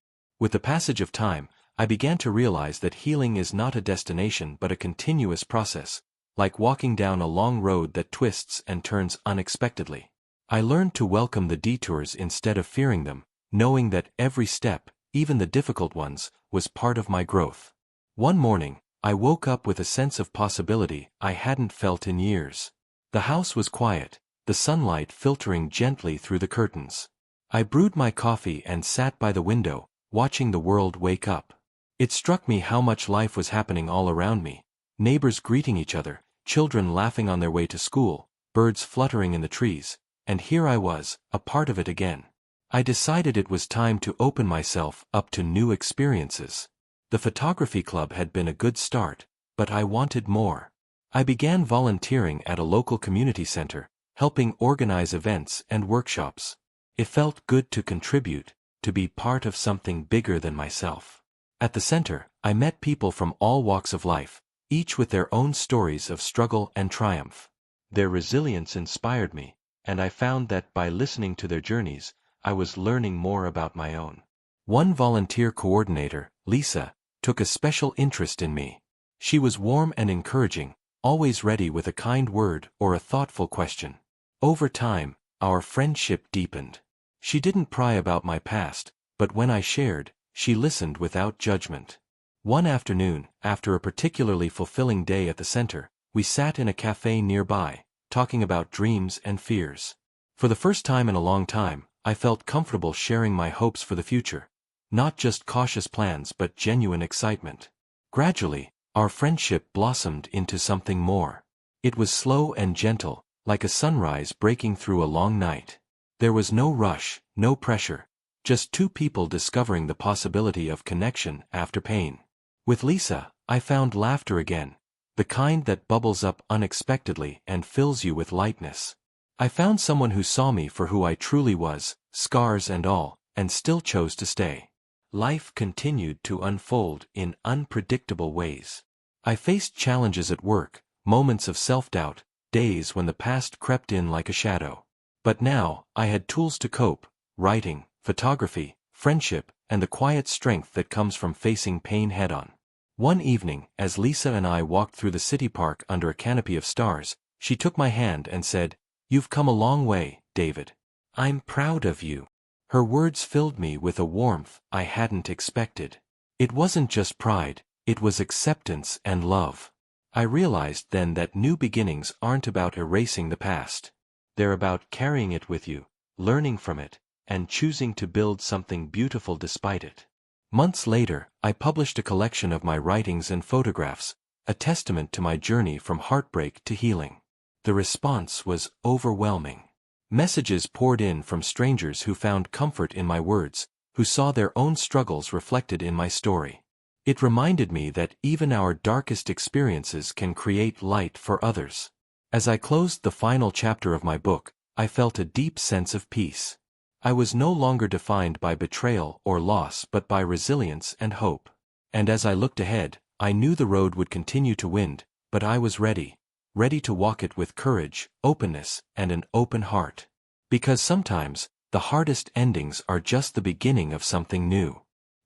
With the passage of time, I began to realize that healing is not a destination but a continuous process, like walking down a long road that twists and turns unexpectedly. I learned to welcome the detours instead of fearing them, knowing that every step, even the difficult ones, was part of my growth. One morning, I woke up with a sense of possibility I hadn't felt in years. The house was quiet, the sunlight filtering gently through the curtains. I brewed my coffee and sat by the window, watching the world wake up. It struck me how much life was happening all around me, neighbors greeting each other, children laughing on their way to school, birds fluttering in the trees, and here I was, a part of it again. I decided it was time to open myself up to new experiences. The photography club had been a good start, but I wanted more. I began volunteering at a local community center, helping organize events and workshops. It felt good to contribute, to be part of something bigger than myself. At the center, I met people from all walks of life, each with their own stories of struggle and triumph. Their resilience inspired me, and I found that by listening to their journeys, I was learning more about my own. One volunteer coordinator, Lisa, took a special interest in me. She was warm and encouraging, always ready with a kind word or a thoughtful question. Over time, our friendship deepened. She didn't pry about my past, but when I shared, she listened without judgment. One afternoon, after a particularly fulfilling day at the center, we sat in a cafe nearby, talking about dreams and fears. For the first time in a long time, I felt comfortable sharing my hopes for the future. Not just cautious plans but genuine excitement. Gradually, our friendship blossomed into something more. It was slow and gentle, like a sunrise breaking through a long night. There was no rush, no pressure, just two people discovering the possibility of connection after pain. With Lisa, I found laughter again, the kind that bubbles up unexpectedly and fills you with lightness. I found someone who saw me for who I truly was, scars and all, and still chose to stay. Life continued to unfold in unpredictable ways. I faced challenges at work, moments of self-doubt, days when the past crept in like a shadow. But now, I had tools to cope, writing, photography, friendship, and the quiet strength that comes from facing pain head-on. One evening, as Lisa and I walked through the city park under a canopy of stars, she took my hand and said, "You've come a long way, David. I'm proud of you." Her words filled me with a warmth I hadn't expected. It wasn't just pride, it was acceptance and love. I realized then that new beginnings aren't about erasing the past. They're about carrying it with you, learning from it, and choosing to build something beautiful despite it. Months later, I published a collection of my writings and photographs, a testament to my journey from heartbreak to healing. The response was overwhelming. Messages poured in from strangers who found comfort in my words, who saw their own struggles reflected in my story. It reminded me that even our darkest experiences can create light for others. As I closed the final chapter of my book, I felt a deep sense of peace. I was no longer defined by betrayal or loss but by resilience and hope. And as I looked ahead, I knew the road would continue to wind, but I was ready to walk it with courage, openness, and an open heart. Because sometimes, the hardest endings are just the beginning of something new.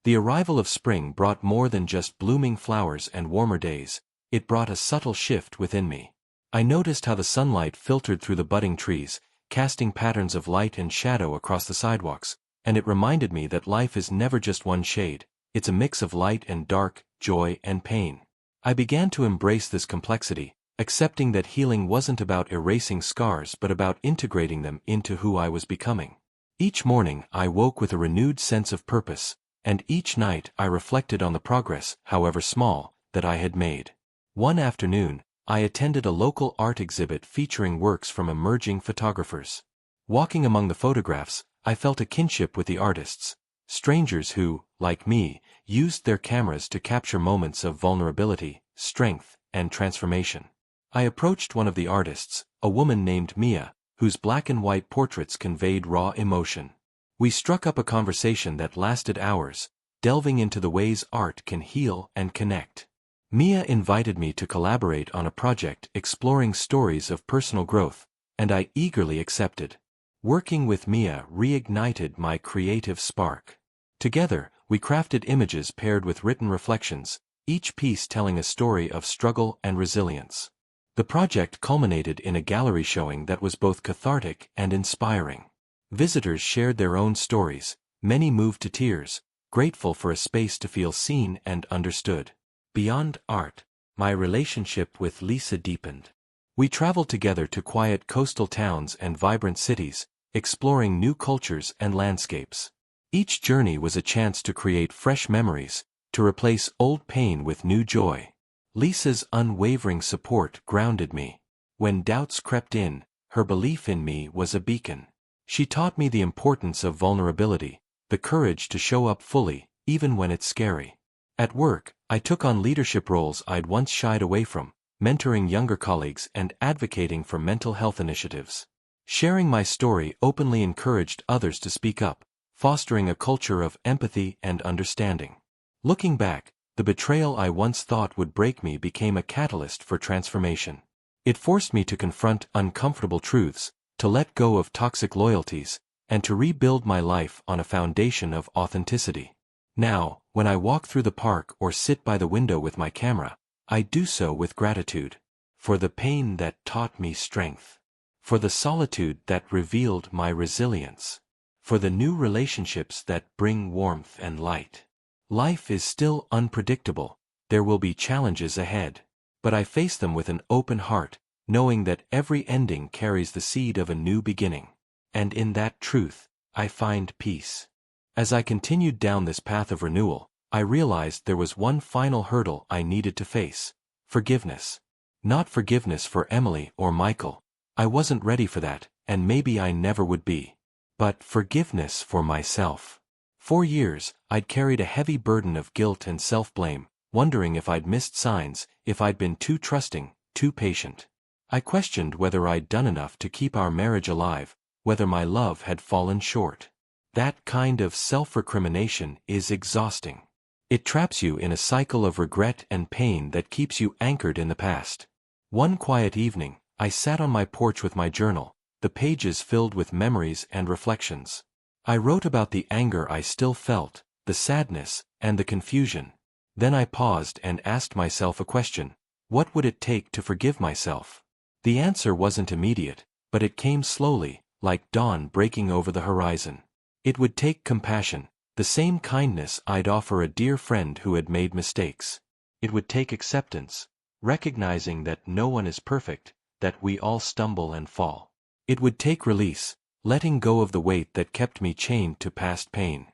The arrival of spring brought more than just blooming flowers and warmer days, it brought a subtle shift within me. I noticed how the sunlight filtered through the budding trees, casting patterns of light and shadow across the sidewalks, and it reminded me that life is never just one shade, it's a mix of light and dark, joy and pain. I began to embrace this complexity, accepting that healing wasn't about erasing scars but about integrating them into who I was becoming. Each morning I woke with a renewed sense of purpose, and each night I reflected on the progress, however small, that I had made. One afternoon, I attended a local art exhibit featuring works from emerging photographers. Walking among the photographs, I felt a kinship with the artists, strangers who, like me, used their cameras to capture moments of vulnerability, strength, and transformation. I approached one of the artists, a woman named Mia, whose black and white portraits conveyed raw emotion. We struck up a conversation that lasted hours, delving into the ways art can heal and connect. Mia invited me to collaborate on a project exploring stories of personal growth, and I eagerly accepted. Working with Mia reignited my creative spark. Together, we crafted images paired with written reflections, each piece telling a story of struggle and resilience. The project culminated in a gallery showing that was both cathartic and inspiring. Visitors shared their own stories, many moved to tears, grateful for a space to feel seen and understood. Beyond art, my relationship with Lisa deepened. We traveled together to quiet coastal towns and vibrant cities, exploring new cultures and landscapes. Each journey was a chance to create fresh memories, to replace old pain with new joy. Lisa's unwavering support grounded me. When doubts crept in, her belief in me was a beacon. She taught me the importance of vulnerability, the courage to show up fully, even when it's scary. At work, I took on leadership roles I'd once shied away from, mentoring younger colleagues and advocating for mental health initiatives. Sharing my story openly encouraged others to speak up, fostering a culture of empathy and understanding. Looking back, the betrayal I once thought would break me became a catalyst for transformation. It forced me to confront uncomfortable truths, to let go of toxic loyalties, and to rebuild my life on a foundation of authenticity. Now, when I walk through the park or sit by the window with my camera, I do so with gratitude. For the pain that taught me strength. For the solitude that revealed my resilience. For the new relationships that bring warmth and light. Life is still unpredictable, there will be challenges ahead. But I face them with an open heart, knowing that every ending carries the seed of a new beginning. And in that truth, I find peace. As I continued down this path of renewal, I realized there was one final hurdle I needed to face: forgiveness. Not forgiveness for Emily or Michael. I wasn't ready for that, and maybe I never would be. But forgiveness for myself. For years, I'd carried a heavy burden of guilt and self-blame, wondering if I'd missed signs, if I'd been too trusting, too patient. I questioned whether I'd done enough to keep our marriage alive, whether my love had fallen short. That kind of self-recrimination is exhausting. It traps you in a cycle of regret and pain that keeps you anchored in the past. One quiet evening, I sat on my porch with my journal, the pages filled with memories and reflections. I wrote about the anger I still felt, the sadness, and the confusion. Then I paused and asked myself a question: what would it take to forgive myself? The answer wasn't immediate, but it came slowly, like dawn breaking over the horizon. It would take compassion, the same kindness I'd offer a dear friend who had made mistakes. It would take acceptance, recognizing that no one is perfect, that we all stumble and fall. It would take release, letting go of the weight that kept me chained to past pain.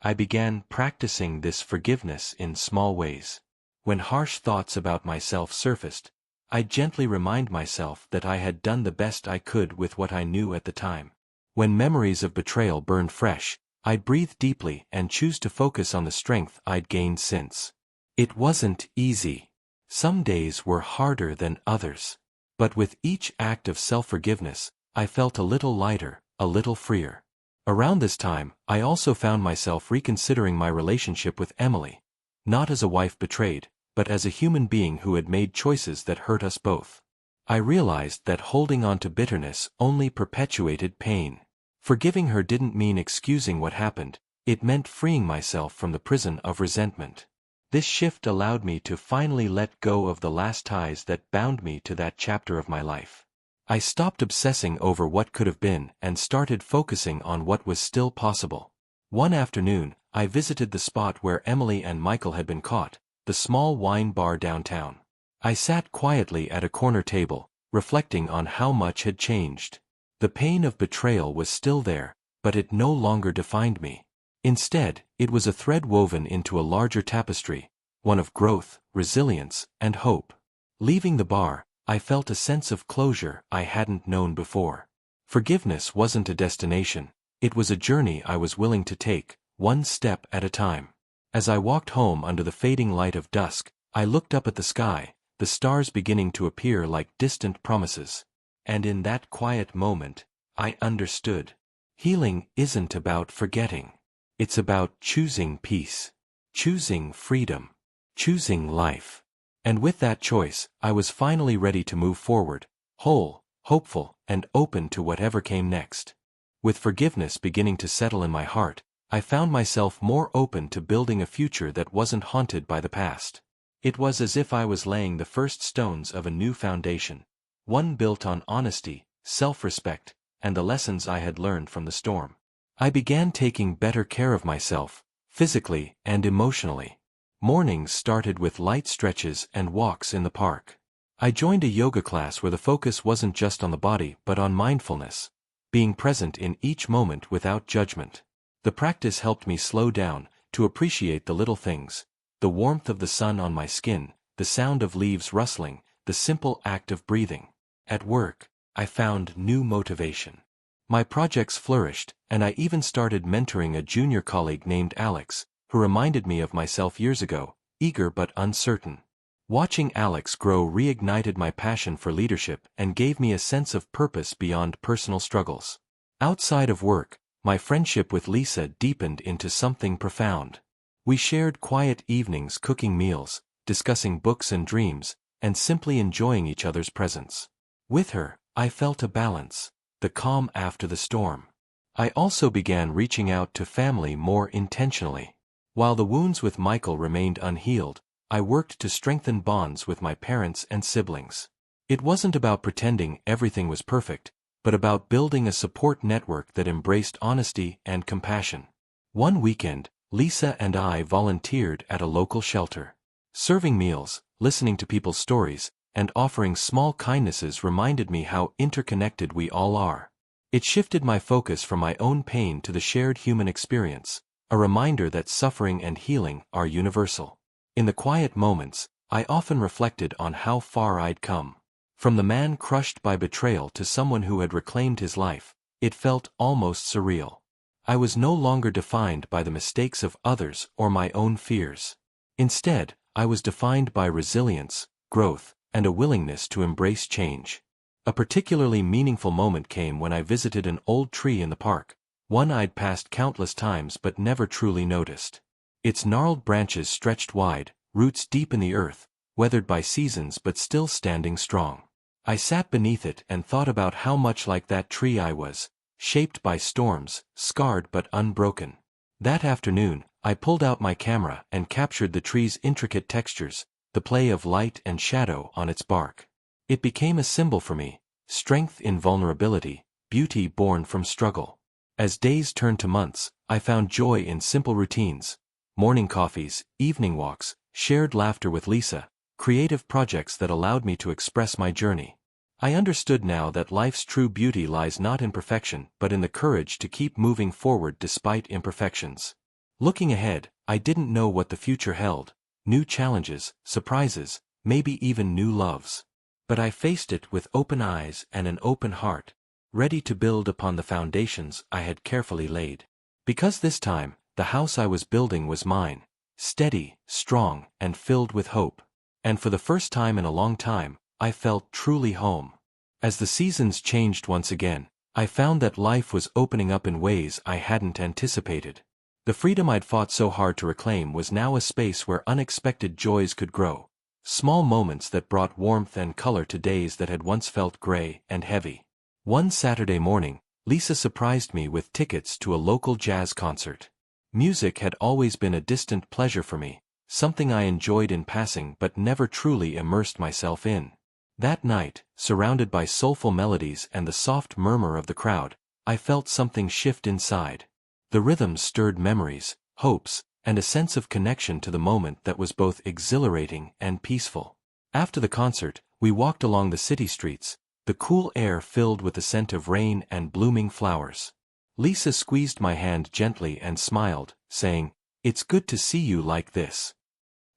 I began practicing this forgiveness in small ways. When harsh thoughts about myself surfaced, I'd gently remind myself that I had done the best I could with what I knew at the time. When memories of betrayal burned fresh, I'd breathe deeply and choose to focus on the strength I'd gained since. It wasn't easy. Some days were harder than others. But with each act of self-forgiveness, I felt a little lighter, a little freer. Around this time, I also found myself reconsidering my relationship with Emily. Not as a wife betrayed, but as a human being who had made choices that hurt us both. I realized that holding on to bitterness only perpetuated pain. Forgiving her didn't mean excusing what happened, it meant freeing myself from the prison of resentment. This shift allowed me to finally let go of the last ties that bound me to that chapter of my life. I stopped obsessing over what could have been and started focusing on what was still possible. One afternoon, I visited the spot where Emily and Michael had been caught, the small wine bar downtown. I sat quietly at a corner table, reflecting on how much had changed. The pain of betrayal was still there, but it no longer defined me. Instead, it was a thread woven into a larger tapestry, one of growth, resilience, and hope. Leaving the bar, I felt a sense of closure I hadn't known before. Forgiveness wasn't a destination, it was a journey I was willing to take, one step at a time. As I walked home under the fading light of dusk, I looked up at the sky, the stars beginning to appear like distant promises. And in that quiet moment, I understood. Healing isn't about forgetting. It's about choosing peace, choosing freedom, choosing life. And with that choice, I was finally ready to move forward, whole, hopeful, and open to whatever came next. With forgiveness beginning to settle in my heart, I found myself more open to building a future that wasn't haunted by the past. It was as if I was laying the first stones of a new foundation, one built on honesty, self-respect, and the lessons I had learned from the storm. I began taking better care of myself, physically and emotionally. Mornings started with light stretches and walks in the park. I joined a yoga class where the focus wasn't just on the body but on mindfulness, being present in each moment without judgment. The practice helped me slow down, to appreciate the little things, the warmth of the sun on my skin, the sound of leaves rustling, the simple act of breathing. At work, I found new motivation. My projects flourished, and I even started mentoring a junior colleague named Alex, who reminded me of myself years ago, eager but uncertain. Watching Alex grow reignited my passion for leadership and gave me a sense of purpose beyond personal struggles. Outside of work, my friendship with Lisa deepened into something profound. We shared quiet evenings cooking meals, discussing books and dreams, and simply enjoying each other's presence. With her, I felt a balance, the calm after the storm. I also began reaching out to family more intentionally. While the wounds with Michael remained unhealed, I worked to strengthen bonds with my parents and siblings. It wasn't about pretending everything was perfect, but about building a support network that embraced honesty and compassion. One weekend, Lisa and I volunteered at a local shelter. Serving meals, listening to people's stories, and offering small kindnesses reminded me how interconnected we all are. It shifted my focus from my own pain to the shared human experience, a reminder that suffering and healing are universal. In the quiet moments, I often reflected on how far I'd come. From the man crushed by betrayal to someone who had reclaimed his life, it felt almost surreal. I was no longer defined by the mistakes of others or my own fears. Instead, I was defined by resilience, growth, and a willingness to embrace change. A particularly meaningful moment came when I visited an old tree in the park, one I'd passed countless times but never truly noticed. Its gnarled branches stretched wide, roots deep in the earth, weathered by seasons but still standing strong. I sat beneath it and thought about how much like that tree I was, shaped by storms, scarred but unbroken. That afternoon, I pulled out my camera and captured the tree's intricate textures, the play of light and shadow on its bark. It became a symbol for me, strength in vulnerability, beauty born from struggle. As days turned to months, I found joy in simple routines: morning coffees, evening walks, shared laughter with Lisa, creative projects that allowed me to express my journey. I understood now that life's true beauty lies not in perfection but in the courage to keep moving forward despite imperfections. Looking ahead, I didn't know what the future held: new challenges, surprises, maybe even new loves. But I faced it with open eyes and an open heart, ready to build upon the foundations I had carefully laid. Because this time, the house I was building was mine, steady, strong, and filled with hope. And for the first time in a long time, I felt truly home. As the seasons changed once again, I found that life was opening up in ways I hadn't anticipated. The freedom I'd fought so hard to reclaim was now a space where unexpected joys could grow, small moments that brought warmth and color to days that had once felt gray and heavy. One Saturday morning, Lisa surprised me with tickets to a local jazz concert. Music had always been a distant pleasure for me, something I enjoyed in passing but never truly immersed myself in. That night, surrounded by soulful melodies and the soft murmur of the crowd, I felt something shift inside. The rhythms stirred memories, hopes, and a sense of connection to the moment that was both exhilarating and peaceful. After the concert, we walked along the city streets, the cool air filled with the scent of rain and blooming flowers. Lisa squeezed my hand gently and smiled, saying, "It's good to see you like this."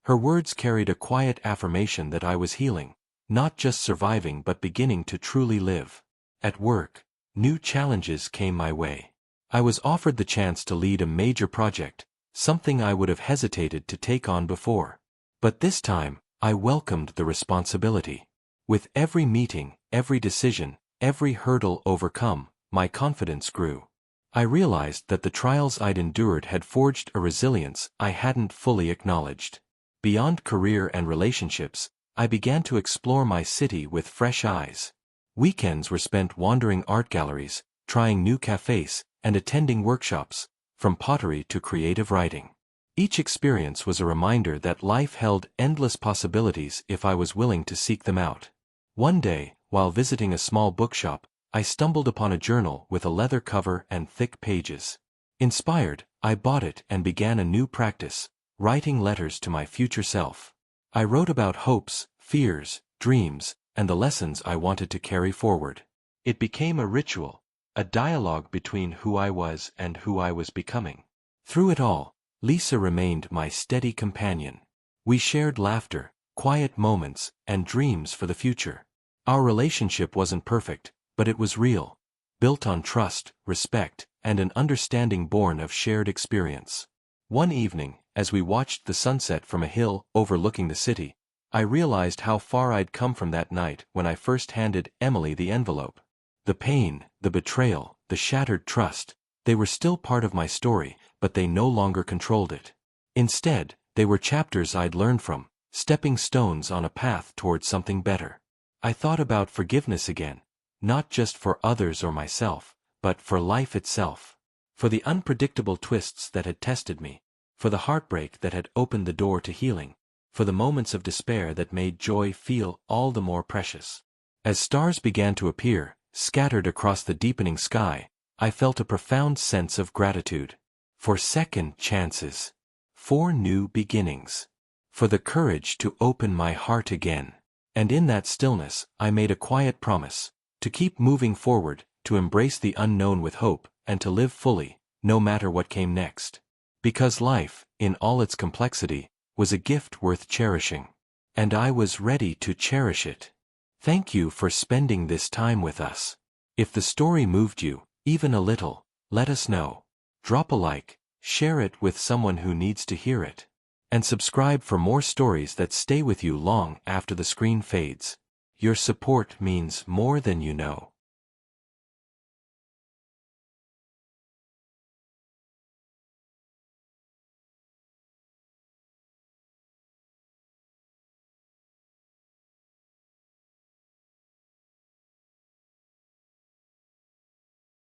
Her words carried a quiet affirmation that I was healing, not just surviving but beginning to truly live. At work, new challenges came my way. I was offered the chance to lead a major project, something I would have hesitated to take on before. But this time, I welcomed the responsibility. With every meeting, every decision, every hurdle overcome, my confidence grew. I realized that the trials I'd endured had forged a resilience I hadn't fully acknowledged. Beyond career and relationships, I began to explore my city with fresh eyes. Weekends were spent wandering art galleries, trying new cafes, and attending workshops, from pottery to creative writing. Each experience was a reminder that life held endless possibilities if I was willing to seek them out. One day, while visiting a small bookshop, I stumbled upon a journal with a leather cover and thick pages. Inspired, I bought it and began a new practice: writing letters to my future self. I wrote about hopes, fears, dreams, and the lessons I wanted to carry forward. It became a ritual, a dialogue between who I was and who I was becoming. Through it all, Lisa remained my steady companion. We shared laughter, quiet moments, and dreams for the future. Our relationship wasn't perfect, but it was real, built on trust, respect, and an understanding born of shared experience. One evening, as we watched the sunset from a hill overlooking the city, I realized how far I'd come from that night when I first handed Emily the envelope. The pain, the betrayal, the shattered trust, they were still part of my story, but they no longer controlled it. Instead, they were chapters I'd learned from, stepping stones on a path towards something better. I thought about forgiveness again, not just for others or myself, but for life itself. For the unpredictable twists that had tested me, for the heartbreak that had opened the door to healing, for the moments of despair that made joy feel all the more precious. As stars began to appear, scattered across the deepening sky, I felt a profound sense of gratitude. For second chances. For new beginnings. For the courage to open my heart again. And in that stillness, I made a quiet promise: to keep moving forward, to embrace the unknown with hope, and to live fully, no matter what came next. Because life, in all its complexity, was a gift worth cherishing. And I was ready to cherish it. Thank you for spending this time with us. If the story moved you, even a little, let us know. Drop a like, share it with someone who needs to hear it. And subscribe for more stories that stay with you long after the screen fades. Your support means more than you know.